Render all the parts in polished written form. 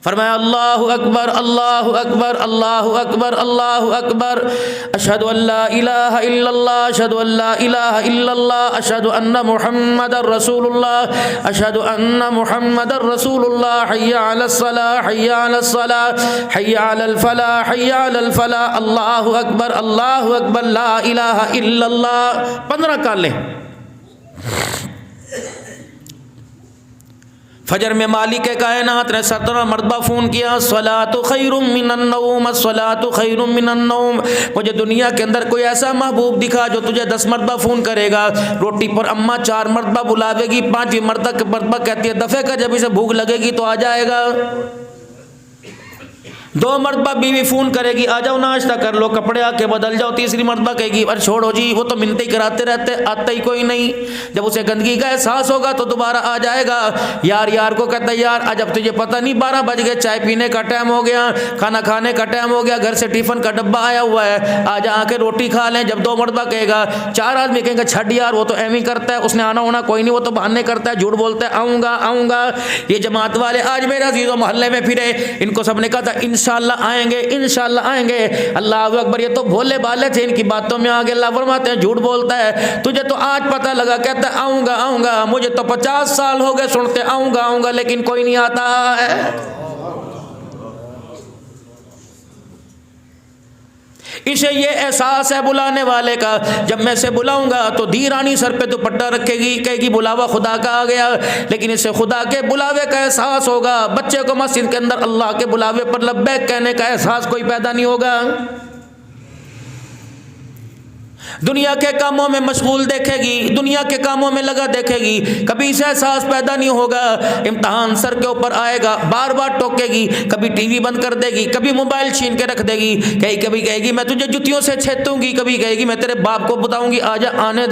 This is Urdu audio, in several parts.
فرمایا اللہ اکبر اللہ اکبر اللہ اکبر اللہ اکبر، اشہد ان لا الہ الا اللہ اشہد ان لا الہ الا اللہ اشہد ان محمد رسول اللہ اشہد ان محمد رسول اللہ، حی علی الصلاۃ حی علی الصلاۃ حی علی الفلاح حی علی الفلاح، اللہ اکبر لا الہ الا اللہ۔ 15 کر لیں۔ فجر میں مالک کائنات نے 17 مرتبہ فون کیا، الصلاۃ خیر من النوم الصلاۃ خیر من النوم، مجھے دنیا کے اندر کوئی ایسا محبوب دکھا جو تجھے 10 مرتبہ فون کرے گا۔ روٹی پر اماں 4 مرتبہ بلاوے گی، 5ویں مرتبہ کہتی ہے دفعہ کا جب اسے بھوک لگے گی تو آ جائے گا۔ 2 مرتبہ بیوی فون کرے گی آ جاؤ ناشتہ کر لو کپڑے آ کے بدل جاؤ، 3ری مرتبہ کہے گی ارے چھوڑو جی وہ تو منتیں کراتے رہتے آتا ہی کوئی نہیں۔ جب اسے گندگی کا احساس ہوگا تو دوبارہ آ جائے گا۔ یار کو کہتا ہے یار آج اب تجھے پتہ نہیں 12 بج گئے، چائے پینے کا ٹائم ہو گیا، کھانا کھانے کا ٹائم ہو گیا، گھر سے ٹیفن کا ڈبہ آیا ہوا ہے، آج آ کے روٹی کھا لیں۔ جب 2 مرتبہ کہے گا 4 آدمی کہیں گے چھڈ یار وہ تو ایویں کرتا ہے، اس نے آنا ہونا کوئی نہیں، وہ تو بہانے کرتا ہے، جھوٹ بولتا ہے، آؤں گا۔ یہ جماعت والے آج میرے عزیزوں محلے میں پھرے، ان کو سب نے کہا تھا انشاءاللہ آئیں گے انشاءاللہ آئیں گے۔ اللہ اکبر، یہ تو بھولے بالے تھے، ان کی باتوں میں آگے اللہ فرماتے ہیں جھوٹ بولتا ہے، تجھے تو آج پتہ لگا، کہتا ہے آؤں گا، مجھے تو 50 سال ہو گئے سنتے آؤں گا لیکن کوئی نہیں آتا ہے۔ اسے یہ احساس ہے بلانے والے کا، جب میں اسے بلاؤں گا تو دھیرانی سر پہ دوپٹہ رکھے گی، کہے گی بلاوا خدا کا آ گیا، لیکن اسے خدا کے بلاوے کا احساس ہوگا۔ بچے کو مسجد کے اندر اللہ کے بلاوے پر لبیک کہنے کا احساس کوئی پیدا نہیں ہوگا۔ دنیا کے کاموں میں مشغول دیکھے گی، دنیا کے کاموں میں لگا دیکھے گی، کبھی اسے احساس پیدا نہیں ہوگا۔ امتحان سر کے اوپر آئے گا، بار بار ٹوکے گی، کبھی ٹی وی بند کر دے گی، کبھی موبائل چھین کے رکھ دے گی، کبھی کہے گی میں تجھے جوتیوں سے چھیتوں گی، کبھی کہے گی میں تیرے باپ کو بتاؤں گی آجا آنے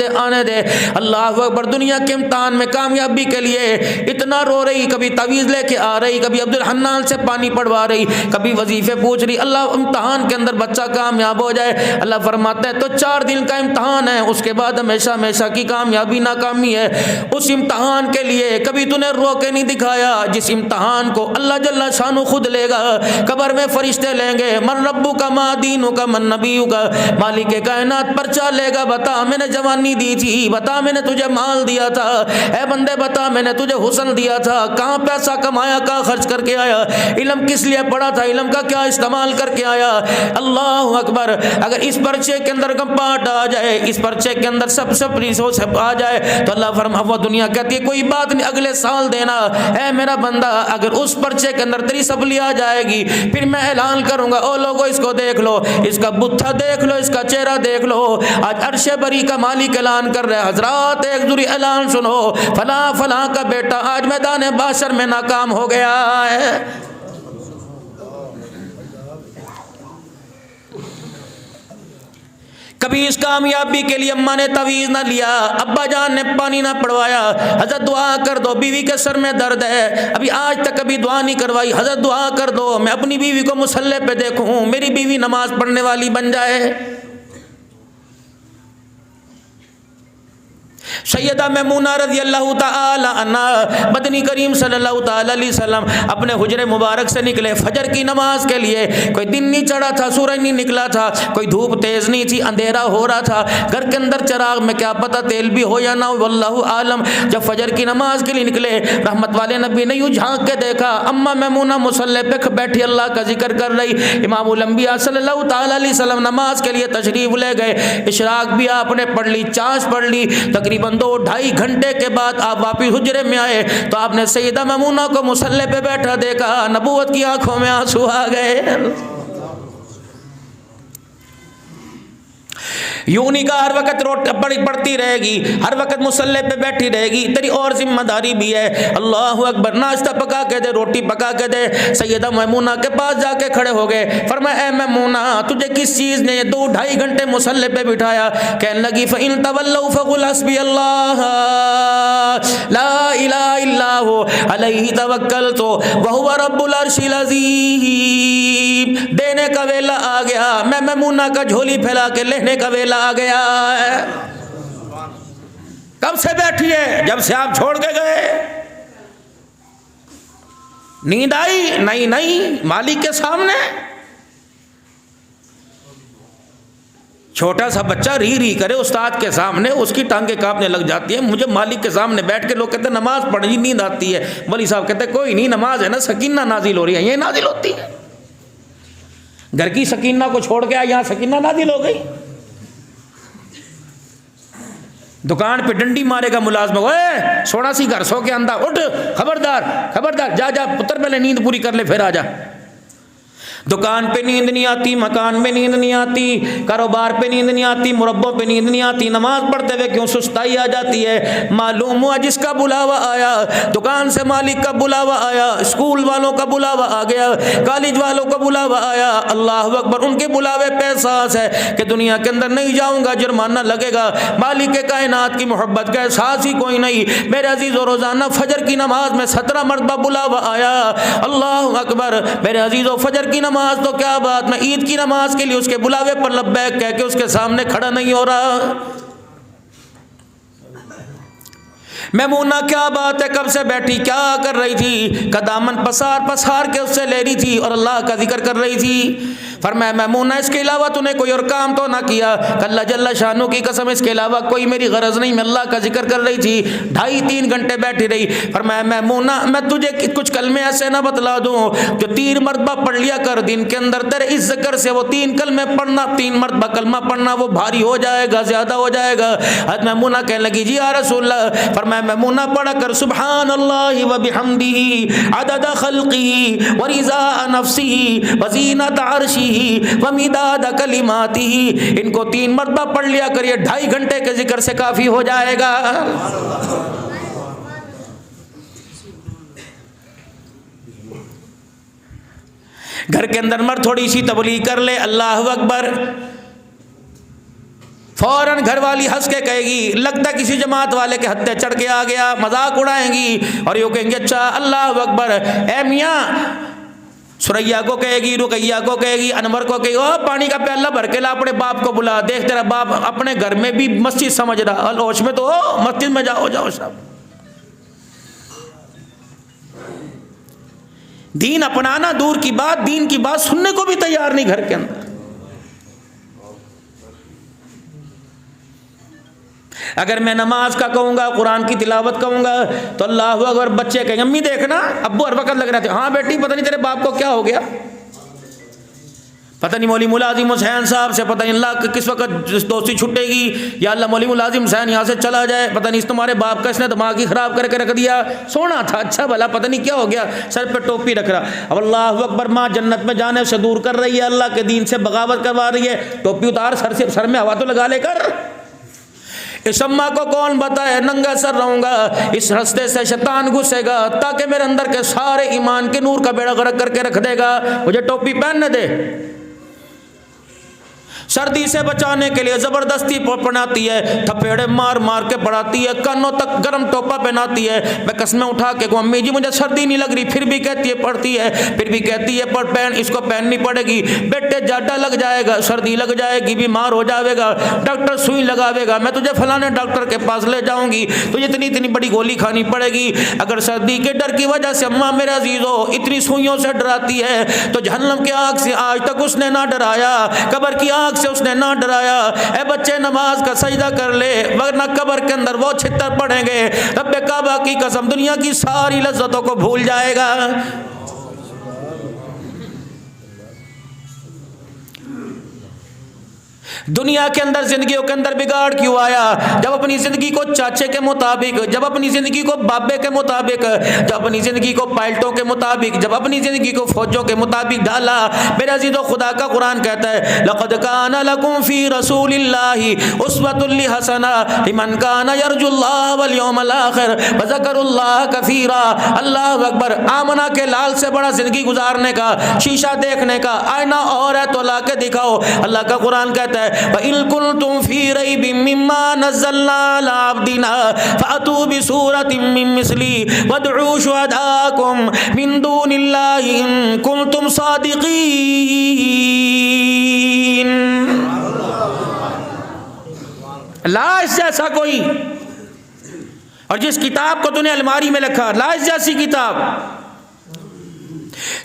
دے۔ اللہ اکبر، دنیا کے امتحان میں کامیابی کے لیے اتنا رو رہی، کبھی تعویذ لے کے آ رہی، کبھی عبد الحنان سے پانی پڑوا رہی، کبھی وظیفے پوچھ رہی، اللہ امتحان کے اندر بچہ کامیاب ہو جائے۔ اللہ فرماتا ہے تو 4 دن کا امتحان ہے، اس کے بعد ہمیشہ کی کامیابی ناکامی ہے۔ اس امتحان کے لیے کبھی تو نے رو کے نہیں دکھایا، جس امتحان کو اللہ جل شانہ خود لے گا، قبر میں فرشتے لیں گے من ربک ما دینک من نبیک، مالک کائنات پرچہ لے گا، بتا میں نے جوانی دی تھی، بتا میں نے تجھے مال دیا تھا، اے بندے بتا میں نے تجھے حسن دیا تھا، کہاں پیسہ کمایا، کہاں خرچ کر کے آیا، علم کس لیے پڑھا تھا، علم کا کیا استعمال کر کے آیا۔ اللہ اکبر، اگر اس پرچے کے اندر کمپاٹ آ جائے، اس پرچے کے اندر سب ریسورس آ جائے تو اللہ فرما وہ دنیا کہتی ہے کوئی بات نہیں اگلے سال دینا۔ اے میرا بندہ، اگر اس پرچے کے اندر تیری سپلی آ جائے گی، پھر میں اعلان کروں گا او لوگو اس کو دیکھ لو، اس کا بتھا دیکھ لو، اس کا چہرہ دیکھ لو۔ آج عرش بری کا مالک اعلان کر رہے ہیں حضرات ایک ذری اعلان سنو، فلاں کا بیٹا آج میدان باشر میں ناکام ہو گیا ہے۔ کبھی اس کامیابی کے لیے اماں نے تعویذ نہ لیا، ابا جان نے پانی نہ پڑوایا، حضرت دعا کر دو بیوی کے سر میں درد ہے، ابھی آج تک کبھی دعا نہیں کروائی، حضرت دعا کر دو میں اپنی بیوی کو مصلی پہ دیکھوں، میری بیوی نماز پڑھنے والی بن جائے۔ سیدہ میمونہ رضی اللہ تعالی عنہا، مدنی کریم صلی اللہ تعالی علیہ وسلم اپنے حجرے مبارک سے نکلے فجر کی نماز کے لیے، کوئی دن نہیں چڑھا تھا، سورج نہیں نکلا تھا، کوئی دھوپ تیز نہیں تھی، اندھیرا ہو رہا تھا، گھر کے اندر چراغ میں کیا پتہ تیل بھی ہو یا نہ ہو، واللہ عالم۔ جب فجر کی نماز کے لیے نکلے، رحمت والے نبی نے یوں جھانک کے دیکھا، اماں میمونہ مصلی پہ بیٹھی اللہ کا ذکر کر رہی، امام الانبیاء صلی اللہ تعالی علیہ وسلم نماز کے لیے تشریف لے گئے، اشراق بھی آپ نے پڑھ لی، چاش پڑھ لی، تقریباً 2-2.5 گھنٹے کے بعد آپ واپس حجرے میں آئے تو آپ نے سیدہ میمونہ کو مصلی پہ بیٹھا دیکھا، نبوت کی آنکھوں میں آنسو آ گئے۔ یوں نہیں کہا ہر وقت پڑھتی رہے گی، ہر وقت مصلی پہ بیٹھی رہے گی، تیری اور ذمہ داری بھی ہے۔ اللہ اکبر، ناشتہ پکا کے دے، روٹی پکا کے دے۔ سیدہ میمونہ کے پاس جا کے کھڑے ہو گئے، فرمایا اے میمونہ تجھے کس چیز نے 2-2.5 گھنٹے مصلی پہ بٹھایا؟ کہنے لگی فَإِن تَوَلَّوْا فَقُلْ حَسْبِيَ اللَّهُ لَا إِلَهَ إِلَّا هُوَ عَلَيْهِ تَوَكَّلْتُ وَهُوَ رَبُّ الْعَرْشِ الْعَظِيمِ۔ دینے کا ویلا آ گیا، میں میمونہ کا جھولی پھیلا کے لینے کا ویلا آ گیا ہے۔ کب سے بیٹھی ہے؟ جب سے آپ چھوڑ کے گئے۔ نیند آئی؟ نہیں نہیں، مالک کے سامنے۔ چھوٹا سا بچہ ری ری کرے استاد کے سامنے، اس کی ٹانگیں کانپنے لگ جاتی ہیں۔ مجھے مالک کے سامنے بیٹھ کے لوگ کہتے ہیں نماز پڑھنی، نیند آتی ہے۔ مولوی صاحب کہتے ہیں کوئی نہیں، نماز ہے نا، سکینہ نازل ہو رہی ہے، یہ نازل ہوتی ہے۔ گھر کی سکینہ کو چھوڑ کے یہاں سکینہ نازل ہو گئی۔ دکان پہ ڈنڈی مارے گا ملازم، اوے سونا سی گھر سو کے اندر اٹھ، خبردار خبردار، جا جا پتر پہلے نیند پوری کر لے پھر آ جا۔ دکان پہ نیند نہیں آتی، مکان میں نیند نہیں آتی، کاروبار پہ نیند نہیں آتی، مربوں پہ نیند نہیں آتی، نماز پڑھتے ہوئے کیوں سستی آ جاتی ہے؟ معلوم ہوا جس کا بلاوا آیا، دکان سے مالک کا بلاوا آیا، اسکول والوں کا بلاوا آ گیا، کالج والوں کا بلاوا آیا، اللہ اکبر، ان کے بلاوے پہ احساس ہے کہ دنیا کے اندر نہیں جاؤں گا، جرمانہ لگے گا۔ مالک کائنات کی محبت کا احساس ہی کوئی نہیں۔ میرے عزیز و روزانہ فجر کی نماز میں 17 مرتبہ بلاوا آیا، اللہ اکبر میرے عزیز و، فجر کی نماز تو کیا بات، میں عید کی نماز کے لیے اس کے بلاوے پر لبیک کہہ کے اس کے سامنے کھڑا نہیں ہو رہا۔ میمونہ کیا بات ہے، کب سے بیٹھی کیا کر رہی تھی؟ دامن پسار پسار کے اس سے لے رہی تھی اور اللہ کا ذکر کر رہی تھی۔ فرمایا میمونہ اس کے علاوہ تو نے کوئی اور کام تو نہ کیا؟ اللہ جل شانہ کی قسم اس کے علاوہ کوئی میری غرض نہیں، میں اللہ کا ذکر کر رہی تھی۔ 2.5-3 گھنٹے بیٹھی رہی۔ فرمایا میمونہ میں تجھے کچھ کلمے ایسے نہ بتلا دوں جو 3 مرتبہ پڑھ لیا کر دن کے اندر، تیرے اس ذکر سے وہ 3 کلمے پڑھنا، 3 مرتبہ کلمہ پڑھنا وہ بھاری ہو جائے گا، زیادہ ہو جائے گا۔ حضرت میمونہ کہنے لگی جی یا رسول اللہ۔ فرمایا میمونہ پڑھا کر سبحان اللہ و بحمدہ عدد خلقہ و رضاء نفسہ و زینت عرشہ و مداد کلماتہ، ان کو 3 مرتبہ پڑھ لیا کر، یہ 2.5 گھنٹے کے ذکر سے کافی ہو جائے گا۔ گھر کے اندر مرد تھوڑی سی تبلیغ کر لے، اللہ اکبر، فوراً گھر والی ہنس کے کہے گی لگتا کسی جماعت والے کے ہتھے چڑھ کے آ گیا، مذاق اڑائیں گی اور یوں کہیں گے اچھا اللہ اکبر، اے میاں، سریا کو کہے گی، رقیہ کو کہے گی، انور کو کہے گی، او پانی کا پیالہ بھر کے لا، اپنے باپ کو بلا، دیکھ تیرا باپ اپنے گھر میں بھی مسجد سمجھ رہا، الوش میں تو مسجد میں جاؤ جاؤ سب۔ دین اپنانا دور کی بات، دین کی بات سننے کو بھی تیار نہیں گھر کے اندر۔ اگر میں نماز کا کہوں گا، قرآن کی تلاوت کہوں گا تو اللہ اکبر، بچے کہیں امی دیکھنا، ابو ہر وقت لگ رہے تھے، ہاں بیٹی پتہ نہیں تیرے باپ کو کیا ہو گیا، پتہ نہیں مولوی ملازم حسین صاحب سے پتہ نہیں اللہ کس وقت دوستی چھٹے گی، یا اللہ مولوی ملازم حسین یہاں سے چلا جائے، پتہ نہیں اس تمہارے باپ کا اس نے دماغ ہی خراب کر کے رکھ دیا، سونا تھا اچھا بھلا پتہ نہیں کیا ہو گیا، سر پہ ٹوپی رکھ رہا۔ اب اللہ اکبر، ماں جنت میں جانے سے دور کر رہی ہے، اللہ کے دین سے بغاوت کروا رہی ہے، ٹوپی اتار، سر میں ہوا تو لگا لے کر۔ اس اماں کو کون بتائے ننگا سر رہوں گا، اس رستے سے شیطان گھسے گا تاکہ میرے اندر کے سارے ایمان کے نور کا بیڑا غرق کر کے رکھ دے گا، مجھے ٹوپی پہننے دے۔ سردی سے بچانے کے لیے زبردستی پہناتی ہے، تھپیڑے مار مار کے پڑھاتی ہے، کانوں تک گرم ٹوپا پہناتی ہے۔ میں قسمیں اٹھا کے کہوں امی جی مجھے سردی نہیں لگ رہی، پھر بھی کہتی ہے پڑھتی ہے، پھر بھی کہتی ہے پر پہن، اس کو پہننی پڑے گی، بیٹے جاڈا لگ جائے گا، سردی لگ جائے گی، بیمار ہو جاوے گا، ڈاکٹر سوئی لگاوے گا، میں تجھے فلانے ڈاکٹر کے پاس لے جاؤں گی، تجھے اتنی بڑی گولی کھانی پڑے گی۔ اگر سردی کے ڈر کی وجہ سے اماں میرے عزیزو اتنی سوئیوں سے ڈراتی ہے تو جہنم کی آگ سے آج تک اس نے نہ ڈرایا، قبر کی آگ سے اس نے نہ ڈرایا۔ اے بچے نماز کا سجدہ کر لے ورنہ قبر کے اندر وہ چھتر پڑیں گے، رب کعبہ کی قسم دنیا کی ساری لذتوں کو بھول جائے گا۔ دنیا کے اندر زندگیوں کے اندر بگاڑ کیوں آیا؟ جب اپنی زندگی کو چاچے کے مطابق، جب اپنی زندگی کو بابے کے مطابق، جب اپنی زندگی کو پائلٹوں کے مطابق، جب اپنی زندگی کو فوجوں کے مطابق ڈالا۔ میرے عزیزو خدا کا قرآن کہتا ہے لقد کان لکم فی رسول اللہ اسوۃ حسنہ لمن کان یرجو اللہ والیوم الآخر وذکر اللہ کثیرا۔ اللہ اکبر، آمنہ کے لال سے بڑا زندگی گزارنے کا، شیشہ دیکھنے کا آئینہ اور ہے تو لا کے دکھاؤ۔ اللہ کا قرآن کہتا ہے وَإِن كُنتُمْ فِي رَيْبٍ مِّمَّا نَزَّلْنَا عَلَىٰ عَبْدِنَا فَأْتُوا بِسُورَةٍ مِّن مِّثْلِهِ وَادْعُوا شُهَدَاءَكُم مِّن دُونِ اللَّهِ إِن كُنتُمْ صَادِقِينَ۔ لاش جیسا کوئی، اور جس کتاب کو تو نے الماری میں رکھا، لاش جیسی کتاب،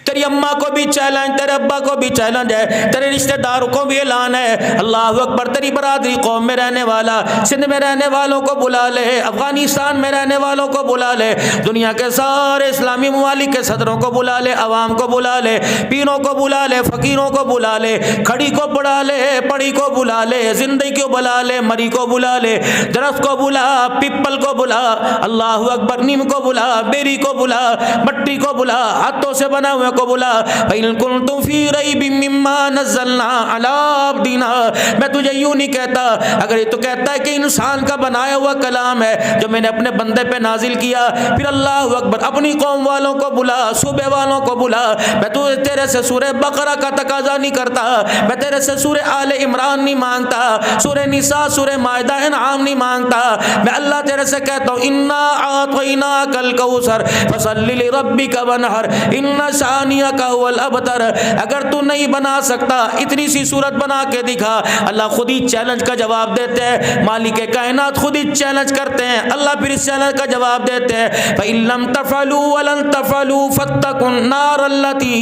تیری اماں کو بھی چیلنج، تیرے ابا کو بھی چیلنج ہے، تیرے رشتہ داروں کو بھی اعلان ہے۔ اللہ اکبر، تیری برادری قوم میں رہنے والا، سندھ میں رہنے والوں کو بلا لے، افغانستان میں رہنے والوں کو بلا لے، دنیا کے سارے اسلامی ممالک کے صدروں کو بلا لے، عوام کو بلا لے، پیروں کو بلا لے، فقیروں کو بلا لے، کھڑی کو بلا لے، پڑی کو بلا لے، زندگی کو بلا لے، مری کو بلا لے، درخت کو بلا، پیپل کو بلا، اللہ اکبر، نیم کو بلا، بیری کو بلا، مٹی کو بلا، ہاتھوں سے بنا ہوئے کو بلا۔ فَإِن كُنتُمْ فِي رَيْبٍ مِّمَّا نَزَّلْنَا عَلَىٰ عَبْدِنَا، میں تجھے یوں نہیں کہتا، اگر یہ تو کہتا ہے کہ انسان کا بنایا ہوا کلام ہے جو میں نے اپنے بندے پہ نازل کیا، پھر اللہ اکبر اپنی قوم والوں کو بلا، صوبے والوں کو بلا۔ میں تیرے سے سورہ بقرہ کا تقاضا نہیں کرتا، میں تیرے سے سورہ آل عمران نہیں مانگتا، سورہ نساء، سورہ مائدہ، انعام نہیں مانگتا، میں اللہ تیرے سے کہتا ہوں انا اعطیناک الکوثر فصل لربک وانحر ان شانئک هو الابتر۔ اگر تو نہیں بنا سکتا اتنی سی صورت بنا کے دکھا۔ اللہ خود ہی چیلنج کا جواب دیتے ہیں، مالک کائنات خود ہی چیلنج کرتے ہیں، اللہ پھر اس چیلنج کا جواب دیتے ہیں فَإِن لَمْ تَفْعَلُوا وَلَن تَفْعَلُوا فَاتَّقُوا النَّارَ الَّتِي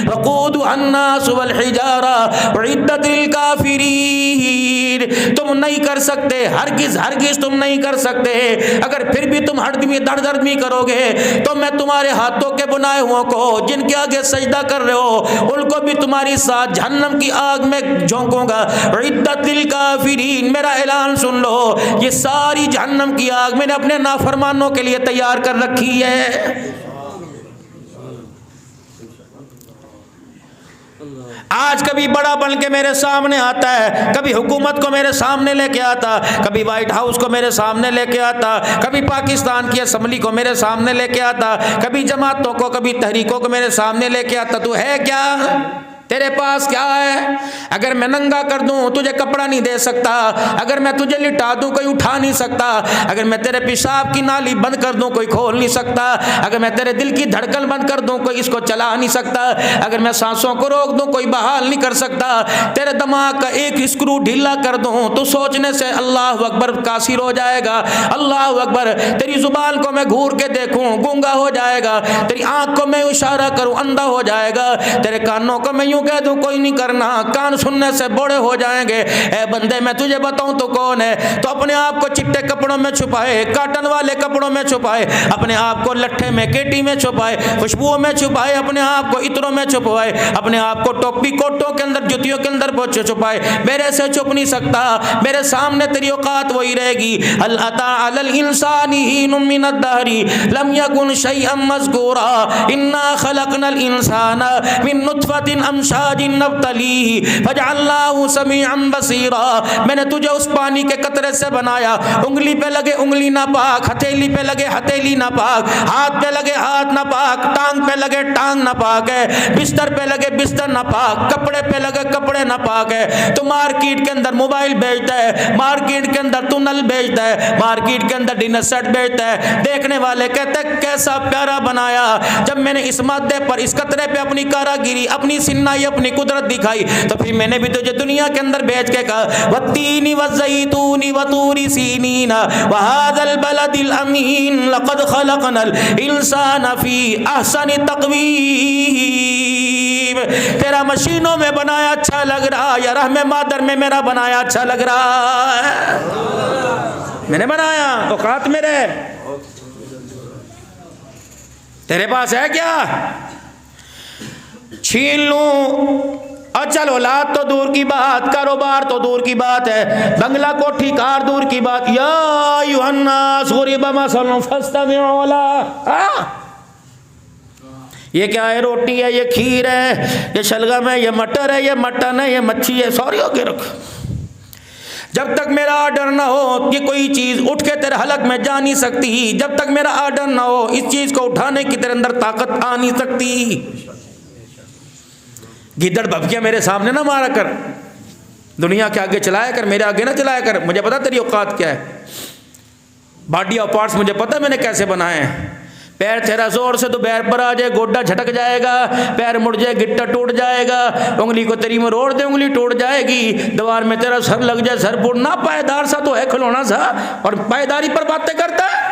وَقُودُهَا النَّاسُ وَالْحِجَارَةُ أُعِدَّتْ لِلْكَافِرِينَ۔ تم نہیں کر سکتے، ہرگز ہرگز تم نہیں کر سکتے، اگر پھر بھی تم دردمی کرو گے تو میں تمہارے ہاتھوں کے بنائے ہوں کو جن کے آگے سجدہ کر رہے ہو ان کو بھی تمہاری ساتھ جہنم کی آگ میں جھونکوں گا۔ عدت للکافرین، میرا اعلان سن لو، یہ ساری جہنم کی آگ میں نے اپنے نافرمانوں کے لیے تیار کر رکھی ہے۔ آج کبھی بڑا بن کے میرے سامنے آتا ہے، کبھی حکومت کو میرے سامنے لے کے آتا، کبھی وائٹ ہاؤس کو میرے سامنے لے کے آتا، کبھی پاکستان کی اسمبلی کو میرے سامنے لے کے آتا، کبھی جماعتوں کو، کبھی تحریکوں کو میرے سامنے لے کے آتا۔ تو ہے کیا؟ تیرے پاس کیا ہے؟ اگر میں ننگا کر دوں تجھے کپڑا نہیں دے سکتا، اگر میں تجھے لٹا دوں کوئی اٹھا نہیں سکتا، اگر میں تیرے پیشاب کی نالی بند کر دوں کوئی کھول نہیں سکتا، اگر میں تیرے دل کی دھڑکن بند کر دوں کوئی اس کو چلا نہیں سکتا، اگر میں سانسوں کو روک دوں کوئی بحال نہیں کر سکتا، تیرے دماغ کا ایک اسکرو ڈھیلا کر دوں تو سوچنے سے اللہ اکبر قاصر ہو جائے گا۔ اللہ اکبر، تیری زبان کو میں گھور کے دیکھوں گونگا ہو جائے گا، تیری آنکھ کو میں اشارہ کروں اندھا ہو جائے گا، تیرے کانوں کو میں یوں کہہ دوں کوئی نہیں کرنا، کان سننے سے بوڑھے ہو جائیں گے۔ اے بندے میں تجھے بتاؤں تو کون ہے؟ تو اپنے آپ کو چٹے کپڑوں میں چھپائے، کاٹن والے کپڑوں میں چھپائے، اپنے آپ کو لٹھے میں، کیٹی میں چھپائے، خوشبوؤں میں چھپائے، اپنے آپ کو عطروں میں چھپائے، اپنے آپ کو ٹوپی کوٹوں کے اندر، جوتیوں کے اندر چھپائے، میرے سے چھپ نہیں سکتا، میرے سامنے تیری اوقات وہی رہے گی۔ هل اتى على الانسان حين من الدهر لم يكن شيئا مذكورا انا خلقنا الانسان من نطفة امشاج نبتليه فجعلناه سميعا بصيرا۔ میں نے تجھے اس پانی کے قطرے سے بنایا، انگلی پہ لگے انگلی ناپاک، ہتھیلی پہ لگے ہتھیلی ناپاک، ہاتھ پہ لگے ہاتھ ناپاک، ٹانگ پہ لگے ٹانگ ناپاک ہے، بستر پہ لگے بستر ناپاک، کپڑے پہ لگے کپڑے ناپاک ہے۔ تو مارکیٹ کے اندر موبائل بیچتا ہے، مارکیٹ کے اندر تو نل بیچتا ہے، مارکیٹ کے اندر ڈنر سیٹ بیچتا ہے، دیکھنے والے کہتے ہیں کیسا پیارا بنایا۔ جب میں نے اس مادے پر، اس قطرے پہ اپنی کاراگری، اپنی سنائی، اپنی قدرت دکھائی تو پھر میں نے بھی تجھے دنیا کے اندر بیچ کے کہا والتین والزیتون وطور سینین وهذا البلد الامین لقد خلقنا الانسان فی احسن تقویم۔ تیرا مشینوں میں بنایا اچھا لگ رہا یا رحم مادر میں میرا بنایا اچھا لگ رہا ہے؟ میں نے بنایا، اوقات میرے، تیرے پاس ہے کیا؟ چھین لوں اور چل اولاد تو دور کی بات، کاروبار تو دور کی بات ہے، بنگلہ کوٹھی کار دور کی بات۔ یا ایھا الناس ضرب مثل فاستمعوا لہ۔ یہ کیا ہے؟ روٹی ہے، یہ کھیر ہے، یہ شلگم ہے، یہ مٹر ہے، یہ مٹن ہے، یہ مچھی ہے، سوری ہو کے رکھ۔ جب تک میرا آرڈر نہ ہو کہ کوئی چیز اٹھ کے تیرے حلق میں جا نہیں سکتی، جب تک میرا آرڈر نہ ہو اس چیز کو اٹھانے کی تیرے اندر طاقت آ نہیں سکتی۔ گیدڑ بھبکیاں میرے سامنے نہ مارا کر، دنیا کے آگے چلایا کر، میرے آگے نہ چلایا کر، مجھے پتا تیری اوقات کیا ہے۔ باڈی آف پارٹس مجھے پتا میں نے کیسے بنائے ہیں۔ پیر تیرا زور سے تو بیر پر آ جائے، گوڈا جھٹک جائے گا، پیر مڑ جائے، گٹا ٹوٹ جائے گا، انگلی کو تیری میں روڑ دے انگلی ٹوٹ جائے گی، دیوار میں تیرا سر لگ جائے، سر پھوڑ نہ، پائیدار سا تو ہے کھلونا سا، اور پائیداری پر باتیں کرتا ہے۔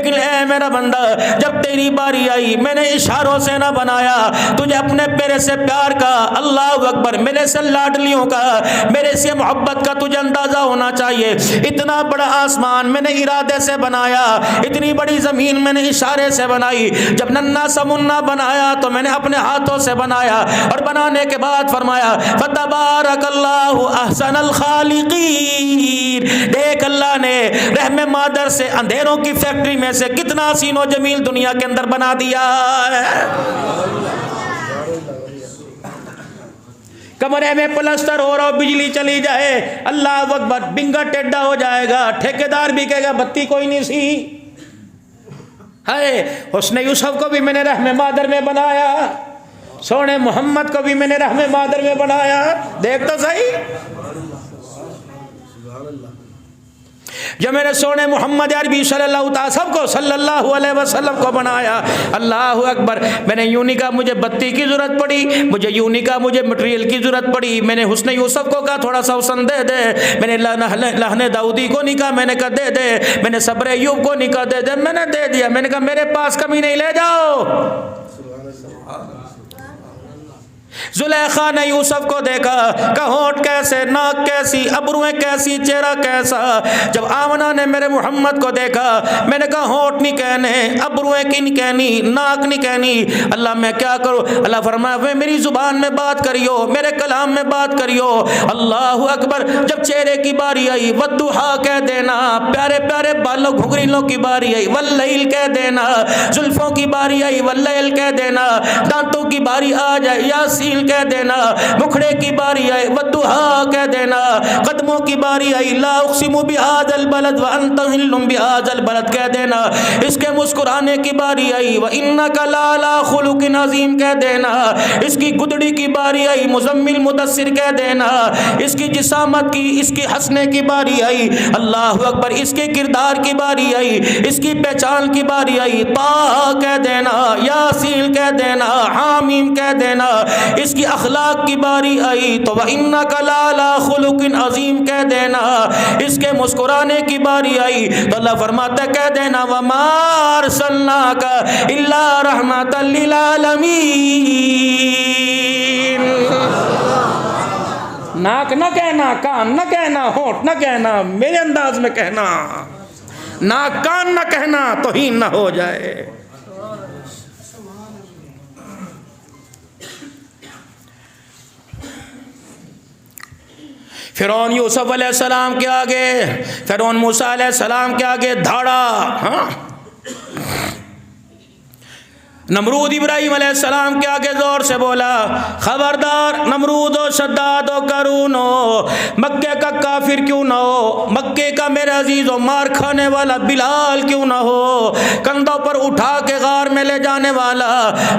لیکن اے میرا بندہ جب تیری باری آئی میں نے اشاروں سے نہ بنایا تجھے اپنے پیرے سے پیار کا، اللہ اکبر، میرے سے لاڈلیوں کا، میرے سے محبت کا تجھے اندازہ ہونا چاہیے۔ اتنا بڑا آسمان میں نے ارادے سے بنایا، اتنی بڑی زمین میں نے اشارے سے بنائی، جب ننا سا منا بنایا تو میں نے اپنے ہاتھوں سے بنایا، اور بنانے کے بعد فرمایا فتبارک اللہ احسن الخالقین۔ دیکھ اللہ نے رحم مادر سے اندھیروں کی فیکٹری میں سے کتنا حسین و جمیل دنیا کے اندر بنا دیا ہے۔ کمرے میں پلسٹر ہو رہا ہو، بجلی چلی جائے، اللہ اکبر، بنگا ٹیڈا ہو جائے گا، ٹھیکیدار بھی کہے گا بتی کوئی نہیں سی۔ ہے حسن یوسف کو بھی میں نے رحم مادر میں بنایا، سونے محمد کو بھی میں نے رحم مادر میں بنایا، دیکھ تو صحیح۔ جو میرے سونے محمد عربی صلی اللہ تعالی سب کو صلی اللہ علیہ وسلم کو بنایا، اللہ اکبر۔ میں نے یوں نہیں کہا مجھے بتی کی ضرورت پڑی، مجھے یوں نہیں کہا مجھے مٹیریل کی ضرورت پڑی، میں نے حسن یوسف کو کہا تھوڑا سا حسن دے دے، میں نے لہن داؤدی کو نہیں کہا، میں نے کہا دے دے، میں نے صبر ایوب کو نہیں کہا دے دے، میں نے دے دیا، میں نے کہا میرے پاس کمی نہیں، لے جاؤ۔ زلیخا نے یوسف کو دیکھا کہ ہونٹ کیسے، ناک کیسی، ابرویں کیسی، چہرہ کیسا۔ جب آمنہ نے میرے محمد کو دیکھا، میں نے کہا ہونٹ نہیں کہنے، ابرویں کی نہیں کہنی، ناک نہیں کہنی، اللہ میں کیا کروں؟ اللہ فرمایا میری زبان میں بات کریو، میرے کلام میں بات کریو، اللہ اکبر۔ جب چہرے کی باری آئی والضحیٰ کہہ دینا، پیارے پیارے بالوں گھنگریلوں کی باری آئی واللیل کہہ دینا، زلفوں کی باری آئی واللیل کہہ دینا، دانتوں کی باری آ جائے یاسین کہہ دینا، مکھڑے کی باری آئی والضحیٰ کہہ دینا، قدموں کی باری آئی لا اقسم بہذا البلد وانت حل بہذا البلد کہہ دینا، اس کے مسکرانے کی باری آئی وانک لعلی خلق عظیم کہہ دینا، اس کی گدڑی کی باری آئی مزمل مدثر کہہ دینا، اس کی جسامت کی، اس کی ہنسنے کی باری آئی، اللہ اکبر، اس کے کردار کی باری آئی، اس کی پہچان کی باری آئی، طٰ کہہ دینا، یاسین کہہ دینا، حامیم کہہ دینا، اس کی اخلاق کی باری آئی تو وَإِنَّكَ لَعَلَىٰ خُلُقٍ عَظِيمٍ کہہ دینا، اس کے مسکرانے کی باری آئی تو اللہ فرماتا ہے کہہ دینا وَمَا أَرْسَلْنَاكَ إِلَّا رَحْمَةً لِّلْعَالَمِينَ۔ ناک نہ کہنا، کان نہ کہنا، ہونٹ نہ کہنا، میرے انداز میں کہنا، ناک کان نہ کہنا توہین نہ ہو جائے۔ فرعون یوسف علیہ السلام کے آگے، فرعون موسیٰ علیہ السلام کے آگے دھاڑا، ہاں، نمرود ابراہیم علیہ السلام کے آگے زور سے بولا خبردار نمرود و شداد و قارون ہو، مکے کا کافر کیوں نہ ہو، مکے کا میرے عزیز و مار کھانے والا بلال کیوں نہ ہو، کندھوں پر اٹھا کے غار میں لے جانے والا،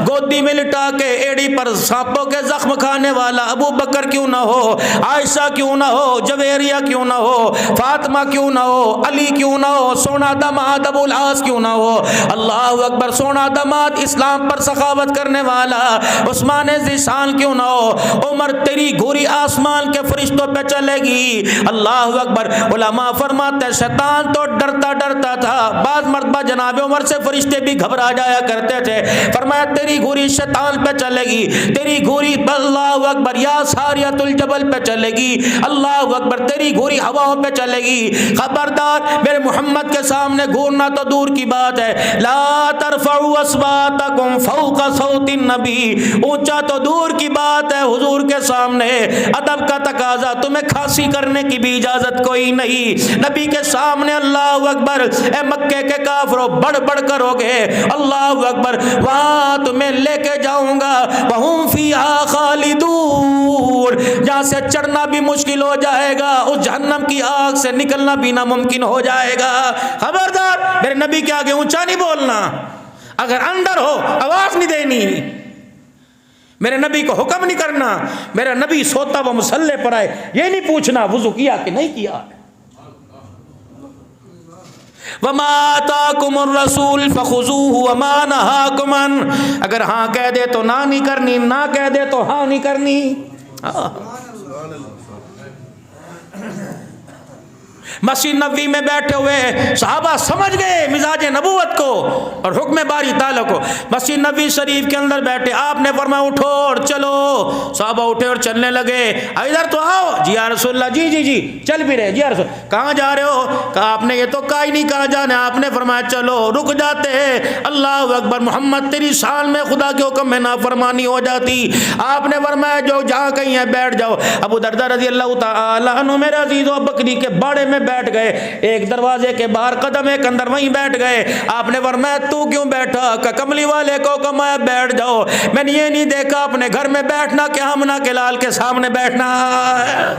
گودی میں لٹا کے ایڑی پر سانپوں کے زخم کھانے والا ابو بکر کیوں نہ ہو، عائشہ کیوں نہ ہو، جویریہ کیوں نہ ہو، فاطمہ کیوں نہ ہو، علی کیوں نہ ہو، سونا داماد ابو العاص کیوں نہ ہو، اللہ اکبر، سونا داماد اسلام پر سخاوت کرنے والا عثمان ذیشان کیوں نہ ہو، عمر تیری گھوڑی آسمان کے فرشتوں پہ چلے گی، اللہ اکبر۔ علماء فرماتے ہیں شیطان تو ڈرتا ڈرتا تھا، بعض مرتبہ جناب عمر سے فرشتے بھی گھبرا جایا کرتے تھے، فرمایا تیری گھوڑی شیطان پہ چلے گی، تیری گھوڑی اللہ اکبر یا ساریۃ الجبل پہ چلے گی، اللہ اکبر، تیری گھوڑی ہواؤں پہ چلے گی، خبردار میرے محمد کے سامنے گھورنا تو دور کی بات ہے، لا ترفعوا اصواتکم فوق صوت النبی، اونچا تو دور کی بات ہے حضور کے سامنے، ادب کا تقاضا، تمہیں کھانسی کرنے کی بھی اجازت کوئی نہیں، نبی کے سامنے اللہ اکبر، اے مکے کے کافروں بڑھ بڑھ کرو گے، اللہ اکبر، وہاں تمہیں لے کے جاؤں گا، وہم فیہا خالدون، جہاں سے چڑھنا بھی مشکل ہو جائے گا، اس جہنم کی آگ سے نکلنا بھی ناممکن ہو جائے گا، خبردار میرے نبی کے آگے اونچا نہیں بولنا، اگر اندر ہو آواز نہیں دینی، میرے نبی کو حکم نہیں کرنا، میرا نبی سوتا وہ مصلے پر آئے یہ نہیں پوچھنا وضو کیا کہ نہیں کیا، وما آتاکم الرسول فخذوہ وما نہاکم عنہ، اگر ہاں کہہ دے تو نہ نہیں کرنی، نہ کہہ دے تو ہاں نہیں کرنی۔ مسجد نبوی میں بیٹھے ہوئے صحابہ سمجھ گئے مزاج نبوت کو اور حکم باری تعالیٰ کو. مسجد نبوی شریف کے اندر بیٹھے آپ نے فرمایا اٹھو اور چلو. صحابہ اٹھے اور چلنے لگے. ادھر تو آؤ. جی یا رسول اللہ. جی چل بھی رہے. جی یا رسول. کہاں جا رہے ہو؟ کہا آپ نے یہ تو کہا ہی نہیں کہاں جانا. آپ نے فرمایا چلو. رک جاتے ہیں. اللہ اکبر. محمد تیری شان میں خدا کے حکم میں نافرمانی ہو جاتی. آپ نے فرمایا جو جہاں کہیں ہے بیٹھ جاؤ. ابو دردہ رضی اللہ تعالیٰ عنہ میرے عزیزو بکری کے باڑے میں بیٹھ گئے. ایک دروازے کے باہر قدم ایک اندر وہیں بیٹھ گئے. آپ نے فرمایا تو کیوں بیٹھا؟ کہ کملی والے کو کمایا بیٹھ جاؤ. میں نے یہ نہیں دیکھا اپنے گھر میں بیٹھنا کہ ہمنا کے لال کے سامنے بیٹھنا ہے.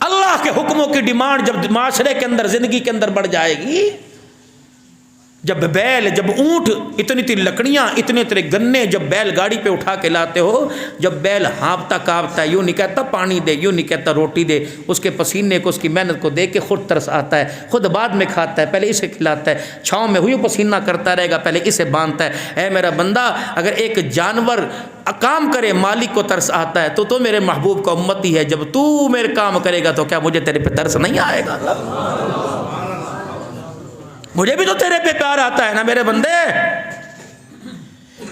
اللہ کے حکموں کی ڈیمانڈ جب معاشرے کے اندر زندگی کے اندر بڑھ جائے گی، جب بیل، جب اونٹ، اتنی لکڑیاں، اتنے گنے جب بیل گاڑی پہ اٹھا کے لاتے ہو، جب بیل ہانپتا کانپتا ہے، یوں نہیں کہتا پانی دے، یوں نہیں کہتا روٹی دے، اس کے پسینے کو، اس کی محنت کو دیکھ کے خود ترس آتا ہے. خود بعد میں کھاتا ہے، پہلے اسے کھلاتا ہے. چھاؤں میں ہوئی پسینہ کرتا رہے گا، پہلے اسے باندھتا ہے. اے میرا بندہ، اگر ایک جانور کام کرے مالک کو ترس آتا ہے تو میرے محبوب کا امتی ہے. جب تو میرے کام کرے گا تو کیا مجھے تیرے پہ ترس نہیں آئے گا؟ مجھے بھی تو تیرے پہ پیار آتا ہے نا میرے بندے.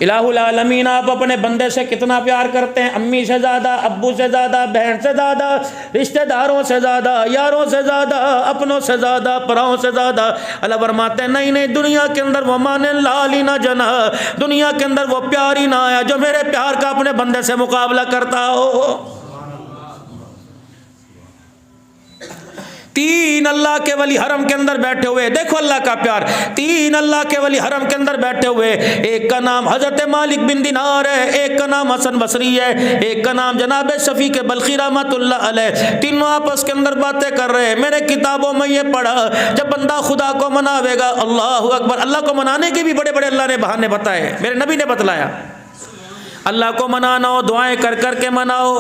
الہ العالمین آپ اپنے بندے سے کتنا پیار کرتے ہیں. امی سے زیادہ، ابو سے زیادہ، بہن سے زیادہ، رشتہ داروں سے زیادہ، یاروں سے زیادہ، اپنوں سے زیادہ، پراؤں سے زیادہ. اللہ فرماتے ہیں نہیں، دنیا کے اندر وہ مانے لالی نہ جنا، دنیا کے اندر وہ پیار ہی نہ آیا جو میرے پیار کا اپنے بندے سے مقابلہ کرتا ہو. تین اللہ کے ولی حرم کے اندر بیٹھے ہوئے، دیکھو اللہ کا پیار. تین اللہ کے ولی حرم کے اندر بیٹھے ہوئے، ایک کا نام حضرت مالک بن دینار ہے، ایک کا نام حسن بصری ہے، ایک کا نام جناب شفیق بلخی رحمۃ اللہ علیہ. تینوں آپس کے اندر باتیں کر رہے ہیں. میں نے کتابوں میں یہ پڑھا جب بندہ خدا کو مناوے گا، اللہ اکبر، اللہ کو منانے کے بھی بڑے بڑے اللہ نے بہانے بتائے، میرے نبی نے بتلایا. اللہ کو منانا ہو دعائیں کر کر کے مناؤ.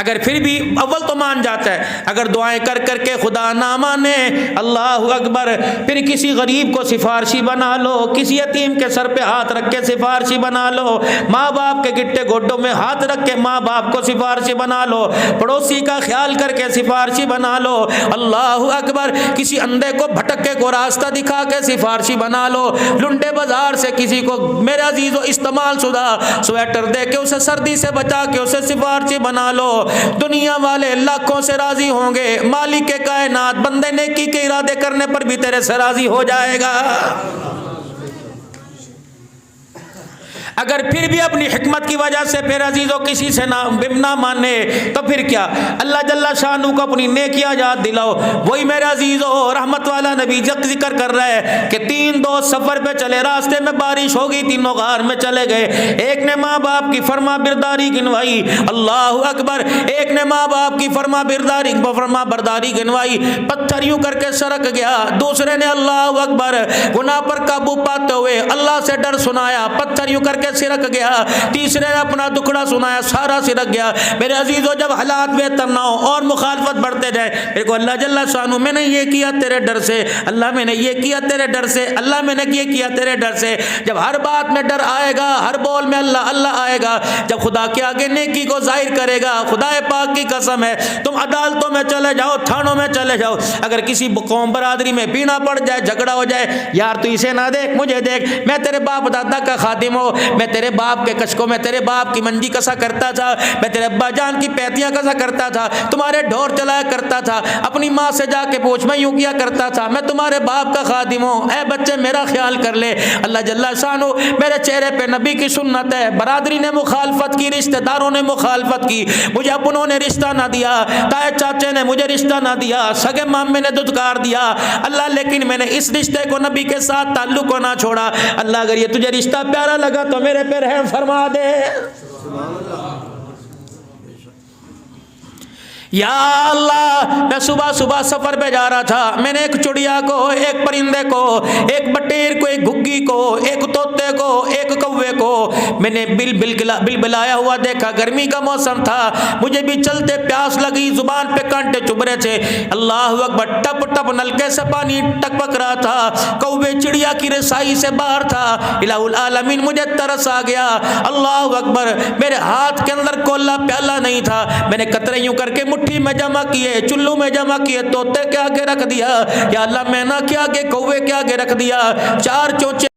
اگر پھر بھی اول تو مان جاتا ہے، اگر دعائیں کر کر کے خدا نہ مانے، اللہ اکبر، پھر کسی غریب کو سفارشی بنا لو، کسی یتیم کے سر پہ ہاتھ رکھ کے سفارشی بنا لو، ماں باپ کے گٹے گوڈوں میں ہاتھ رکھ کے ماں باپ کو سفارشی بنا لو، پڑوسی کا خیال کر کے سفارشی بنا لو، اللہ اکبر، کسی اندھے کو بھٹکے کو راستہ دکھا کے سفارشی بنا لو، لنڈے بازار سے کسی کو میرے عزیز و استعمال شدہ سویٹر دے کے اسے سردی سے بچا کے اسے سفارشی بنا لو. دنیا والے لاکھوں سے راضی ہوں گے، مالک کائنات بندے نیکی کے ارادے کرنے پر بھی تیرے سے راضی ہو جائے گا. اگر پھر بھی اپنی حکمت کی وجہ سے پھر عزیزوں کسی سے نہ مانے تو پھر کیا، اللہ جل شانہ کو اپنی نیکیاں یاد دلاؤ. وہی میرے عزیزوں رحمت والا نبی ذکر کر رہا ہے کہ تین دوست سفر پہ چلے، راستے میں بارش ہو گئی، تینوں غار میں چلے گئے. ایک نے ماں باپ کی فرما برداری گنوائی، اللہ اکبر، ایک نے ماں باپ کی فرما برداری گنوائی، پتھر یوں کر کے سرک گیا. دوسرے نے اللہ اکبر گناہ پر قابو پاتے ہوئے اللہ سے ڈر سنایا، پتھر یوں کر کے سرک گیا. تیسرے نے اپنا دکھڑا سنایا، سارا سرک گیا. میرے عزیزو جب حالات بہتر نہ ہو اور مخالفت بڑھتے جائے، میرے کو اللہ جل شانہ میں نے یہ کیا تیرے ڈر سے، اللہ میں نے یہ کیا تیرے ڈر سے، اللہ میں نے یہ کیا تیرے ڈر سے. جب ہر بات میں ڈر آئے گا، ہر بول میں اللہ اللہ آئے گا، جب خدا کے آگے نیکی کو ظاہر کرے گا، خدا پاک کی قسم ہے تم عدالتوں میں چلے جاؤ، تھانوں میں چلے جاؤ، اگر کسی قوم برادری میں پینا پڑ جائے، جھگڑا ہو جائے، یار تو اسے نہ دیکھ مجھے دیکھ، میں تیرے باپ دادا کا خادم ہوں، میں تیرے باپ کے کشکوں میں تیرے باپ کی منجی کسا کرتا تھا، میں تیرے ابا جان کی پیتیاں کسا کرتا تھا، تمہارے ڈھور چلایا کرتا تھا، اپنی ماں سے جا کے پوچھ میں یوں کیا کرتا تھا، میں تمہارے باپ کا خادم ہوں، اے بچے میرا خیال کر لے. اللہ جل شانہ میرے چہرے پہ نبی کی سنت ہے. برادری نے مخالفت کی، رشتہ داروں نے مخالفت کی، مجھے اپنوں نے رشتہ نہ دیا، تائے چاچے نے مجھے رشتہ نہ دیا، سگے مامے نے دھتکار دیا، اللہ لیکن میں نے اس رشتے کو نبی کے ساتھ تعلق کو نہ چھوڑا. اللہ اگر یہ تجھے رشتہ پیارا لگا تو میرے پہ رحم فرما دے. یا اللہ، میں صبح صبح سفر پہ جا رہا تھا، میں نے ایک چڑیا کو، ایک پرندے کو، ایک بٹیر کو، ایک گھگی کو، ایک طوطے کو، ایک کوے کو میں نے بل بلایا ہوا دیکھا، گرمی کا موسم تھا، مجھے بھی چلتے پیاس لگی، زبان پہ کانٹے چبھ رہے تھے، اللہ اکبر، ٹپ ٹپ نلکے سے پانی ٹپک رہا تھا، کوے چڑیا کی رسائی سے باہر تھا، الہ العالمین مجھے ترس آ گیا، اللہ اکبر، میرے ہاتھ کے اندر کولا پیالہ نہیں تھا، میں نے قطرے یوں کر کے مٹھی میں جمع کیے، چلو میں جمع کیے، طوطے کے آگے رکھ دیا، یا اللہ مینا کے آگے، کوے کے آگے رکھ دیا، چار چونچے